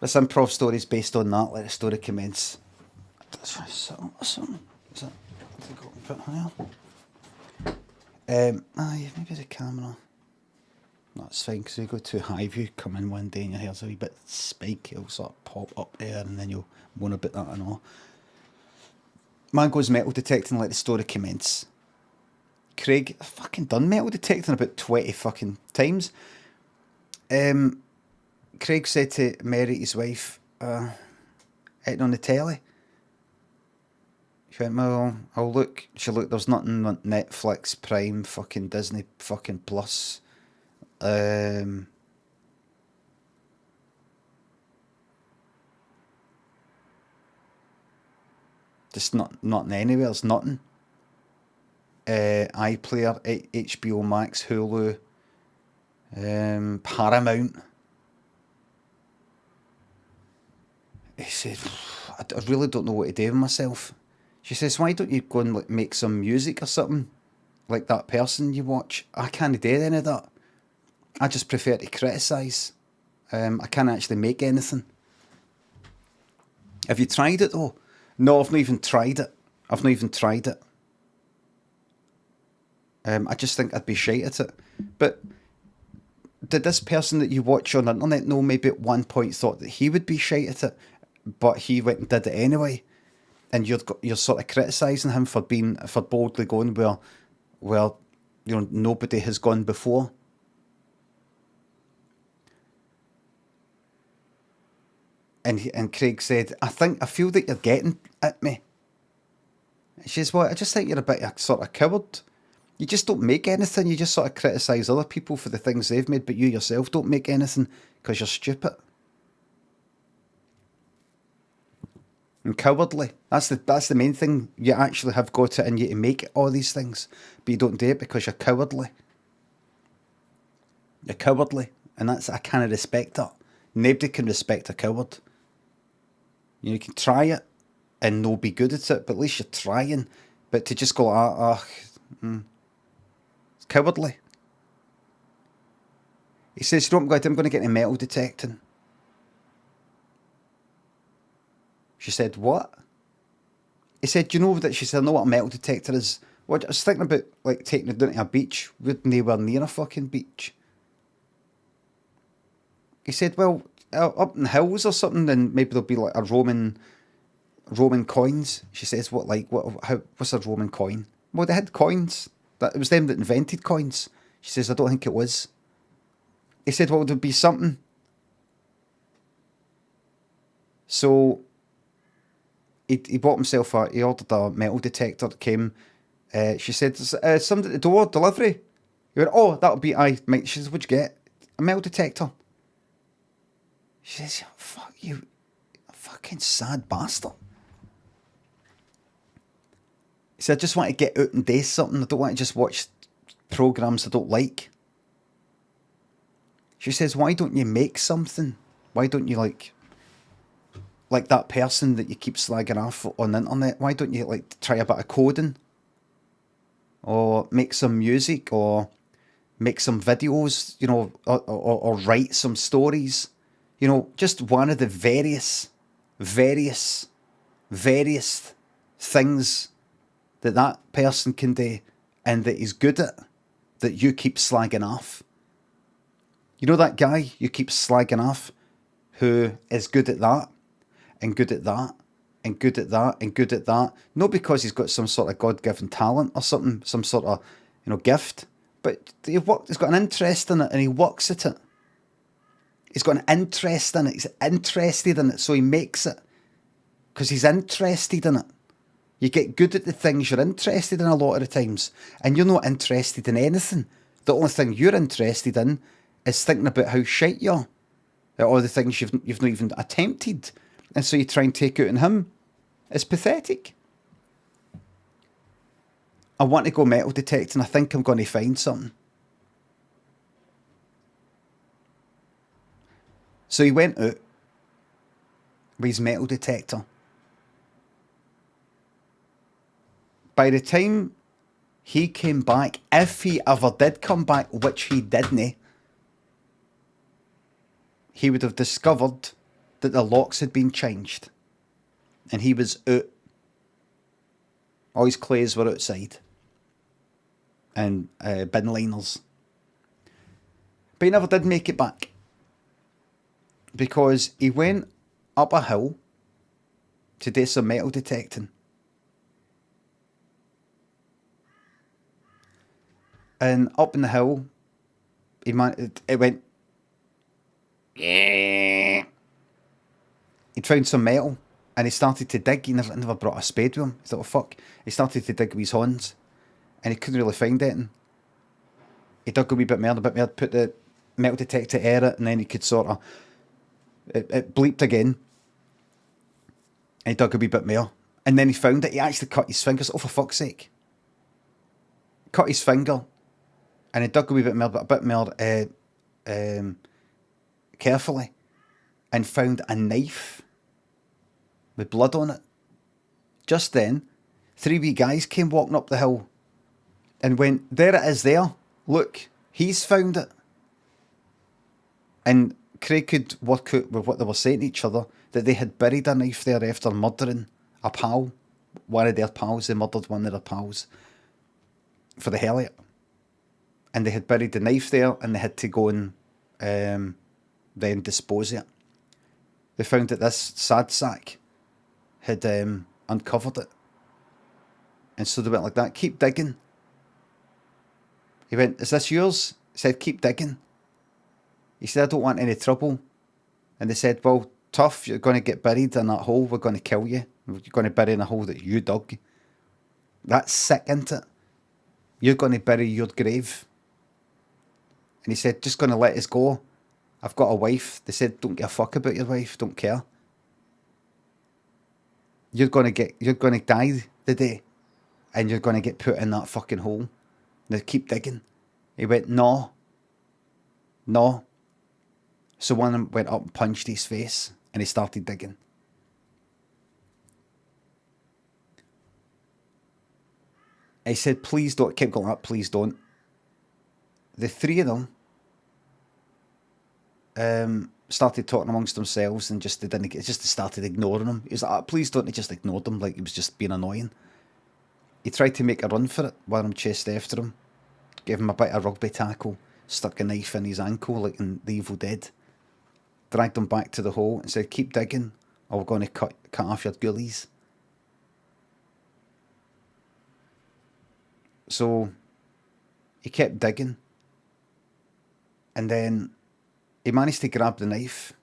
This improv story is based on that. Let the story commence. Something. Is it? Have I got to put higher? Maybe the camera. That's fine, because we go to high view, come in one day and your hair's a wee bit spiky, it'll sort of pop up there and then you'll moan about that and all. Man goes metal detecting, let the story commence. Craig, I've fucking done metal detecting about 20 fucking times. Craig said to Mary, his wife, hitting on the telly. She went, well, I'll look. She looked, there's nothing on Netflix, Prime, fucking Disney, fucking Plus. Just nothing anywhere. There's nothing. iPlayer, HBO Max, Hulu, Paramount. He said, I really don't know what to do with myself. She says, why don't you go and like make some music or something like that person you watch? I can't do any of that. I just prefer to criticise. I can't actually make anything. Have you tried it though? No, I've not even tried it. I just think I'd be shite at it. But did this person that you watch on the internet know maybe at one point thought that he would be shite at it, but he went and did it anyway? And you're sort of criticising him for boldly going where nobody has gone before. And Craig said, I feel that you're getting at me. And she says, well, I just think you're a bit of sort of coward. You just don't make anything. You just sort of criticise other people for the things they've made, but you yourself don't make anything because you're stupid. And cowardly. That's the main thing. You actually have got it in you to make all these things, but you don't do it because you're cowardly. You're cowardly. And I can't respect that. Nobody can respect a coward. You can try it and not be good at it, but at least you're trying. But to just go, it's cowardly. He says, I'm going to get into metal detecting. She said, what? He said, do you know that? She said, I know what a metal detector is. What? I was thinking about like taking it down to a beach. We're nowhere near a fucking beach. He said, well, up in the hills or something, and maybe there'll be like a Roman coins. She says, what's a Roman coin? Well, they had coins. It was them that invented coins. She says, I don't think it was. He said, well, there'll be something. So he bought himself he ordered a metal detector that came. She said, somebody at the door, delivery. He went, oh, that'll be mate. She says, what'd you get? A metal detector. She says, fuck you, fucking sad bastard. He said, I just want to get out and do something. I don't want to just watch programmes I don't like. She says, why don't you make something? Why don't you like that person that you keep slagging off on the internet? Why don't you like try a bit of coding? Or make some music, or make some videos, or write some stories. Just one of the various things that person can do and that he's good at, that you keep slagging off. You know that guy you keep slagging off who is good at that and good at that and good at that and good at that? Not because he's got some sort of God-given talent or something, some sort of gift, but he's got an interest in it and he works at it. He's got an interest in it. He's interested in it, so he makes it because he's interested in it. You get good at the things you're interested in a lot of the times, and you're not interested in anything. The only thing you're interested in is thinking about how shite you are at all the things you've not even attempted, and so you try and take out on him. It's pathetic. I want to go metal detecting. I think I'm going to find something. So he went out with his metal detector. By the time he came back, if he ever did come back, which he didn't, he would have discovered that the locks had been changed, and he was out. All his clays were outside, and bin liners. But he never did make it back, because he went up a hill to do some metal detecting. And up in the hill, it went. He'd found some metal, and he started to dig. He never brought a spade with him. He thought, oh fuck. He started to dig with his horns, and he couldn't really find anything. He dug a wee bit more, put the metal detector air it, and then he could sort of. It bleeped again. And he dug a wee bit more. And then he found it. He actually cut his fingers. Oh, for fuck's sake. Cut his finger. And he dug a wee bit more, but a bit more carefully. And found a knife with blood on it. Just then, 3 wee guys came walking up the hill and went, there it is there. Look, he's found it. And Craig could work out with what they were saying to each other, that they had buried a knife there after murdering a pal. One of their pals. They murdered one of their pals for the hell of it. And they had buried the knife there, and they had to go and then dispose of it. They found that this sad sack had uncovered it. And so they went like that, keep digging. He went, is this yours? He said, keep digging. He said, I don't want any trouble. And they said, well, tough, you're going to get buried in that hole, we're going to kill you. You're going to bury in a hole that you dug. That's sick, isn't it? You're going to bury your grave. And he said, just going to let us go. I've got a wife. They said, don't give a fuck about your wife, don't care. You're going to die the day, and you're going to get put in that fucking hole. Now keep digging. He went, no. So one of them went up and punched his face, and he started digging. He said, please don't, keep going up, please don't. The 3 of them started talking amongst themselves, and just started ignoring him. He was like, please don't. They just ignored him like he was just being annoying. He tried to make a run for it. One of them chased after him, gave him a bit of rugby tackle, stuck a knife in his ankle like in The Evil Dead, dragged him back to the hole and said, keep digging, or we're going to cut off your gullies. So he kept digging, and then he managed to grab the knife.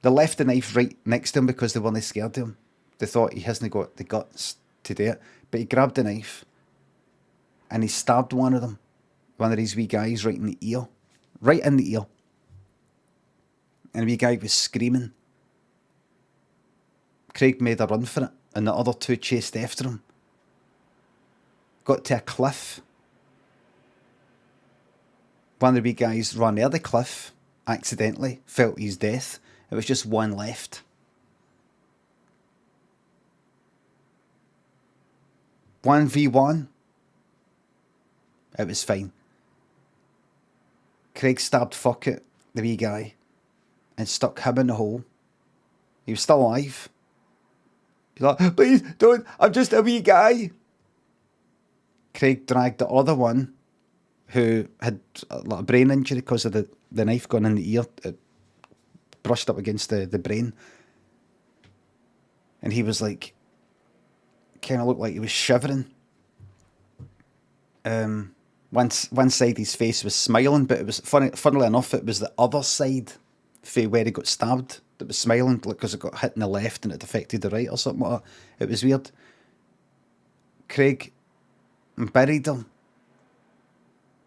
They left the knife right next to him because they weren't scared of him. They thought he hasn't got the guts to do it. But he grabbed the knife, and he stabbed one of these wee guys right in the ear. Right in the ear. And the wee guy was screaming. Craig made a run for it, and the other 2 chased after him. Got to a cliff. One of the wee guys ran near the cliff, accidentally, felt his death. It was just one left. 1v1. It was fine. Craig stabbed fuck it, the wee guy, and stuck him in the hole. He was still alive. He's like, please don't, I'm just a wee guy. Craig dragged the other one, who had a brain injury because of the knife going in the ear. It brushed up against the brain. And he was like, kind of looked like he was shivering. One side his face was smiling, but it was funnily enough, it was the other side where he got stabbed that was smiling, because it got hit in the left and it affected the right or something like that. It was weird. Craig buried him.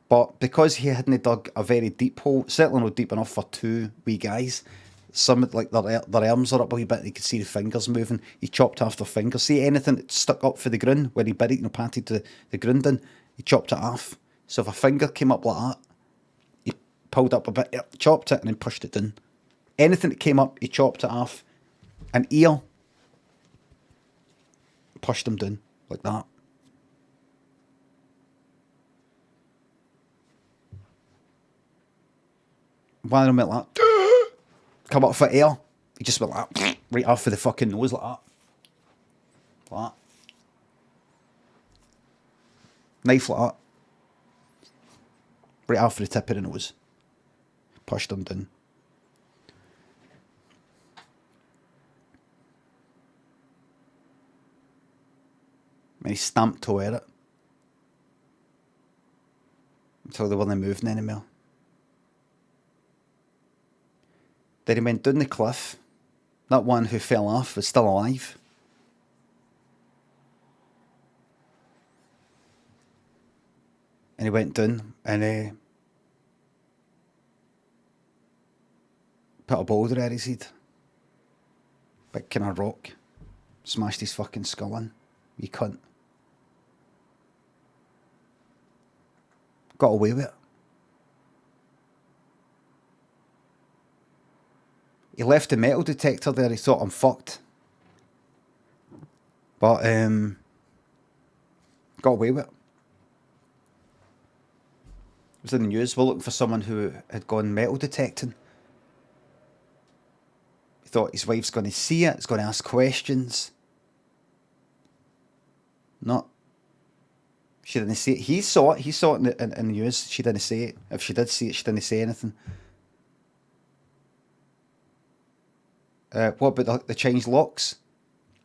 But because he hadn't dug a very deep hole, certainly not deep enough for 2 wee guys, some like their arms are up a wee bit, you could see the fingers moving. He chopped off their fingers. See anything that stuck up for the ground, where he buried and patted the ground in, he chopped it off. So if a finger came up like that, he pulled up a bit, chopped it, and then pushed it down. Anything that came up, he chopped it off. An ear, pushed him down like that. One of them went like, come up for air. He just went like that, right off of the fucking nose like that. Like that. Knife like that. Right off of the tip of the nose. Pushed him down. And he stamped away at it. Until they weren't moving anymore. Then he went down the cliff. That one who fell off was still alive. And he went down and put a boulder at his head. Big kind of rock. Smashed his fucking skull in. You cunt. Got away with it. He left the metal detector there. He thought, I'm fucked. But, got away with it. It was in the news. We're looking for someone who had gone metal detecting. He thought his wife's going to see it. He's going to ask questions. No. She didn't see it. He saw it. He saw it in the news. She didn't say it. If she did see it, she didn't say anything. What about the changed locks?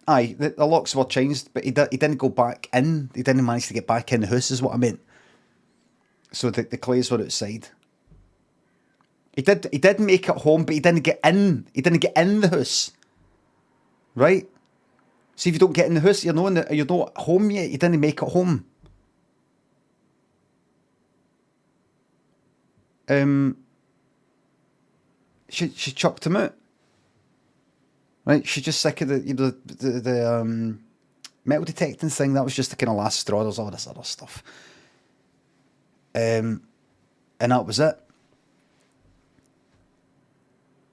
Aye, the locks were changed, but he didn't go back in. He didn't manage to get back in the house, is what I meant. So the clays were outside. He did make it home, but he didn't get in. He didn't get in the house. Right? See, if you don't get in the house, you're not home yet. You didn't make it home. She chucked him out. Right? She's just sick of the metal detecting thing. That was just the kind of last straw. There's all this other stuff. And that was it.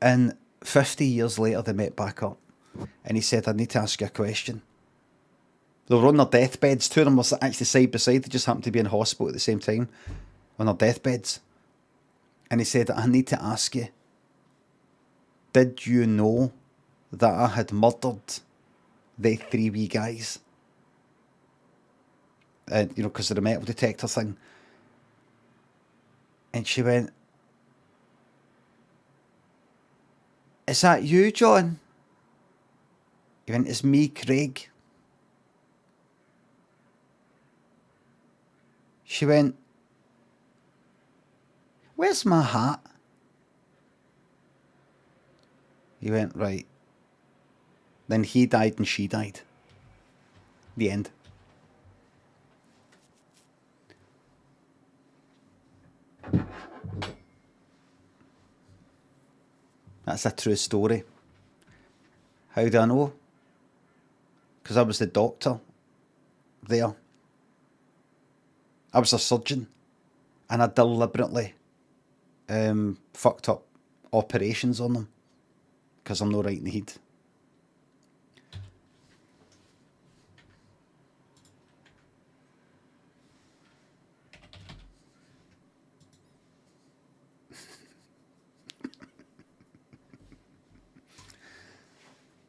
And 50 years later, they met back up. And he said, I need to ask you a question. They were on their deathbeds. Two of them were actually side by side. They just happened to be in hospital at the same time. On their deathbeds. And he said, I need to ask you. Did you know that I had murdered the 3 wee guys? Because of the metal detector thing. And she went, is that you, John? He went, it's me, Craig. She went, where's my hat? He went, right. Then he died and she died. The end. That's a true story. How do I know? Because I was the doctor there. I was a surgeon. And I deliberately fucked up operations on them. Because I'm not right in the head.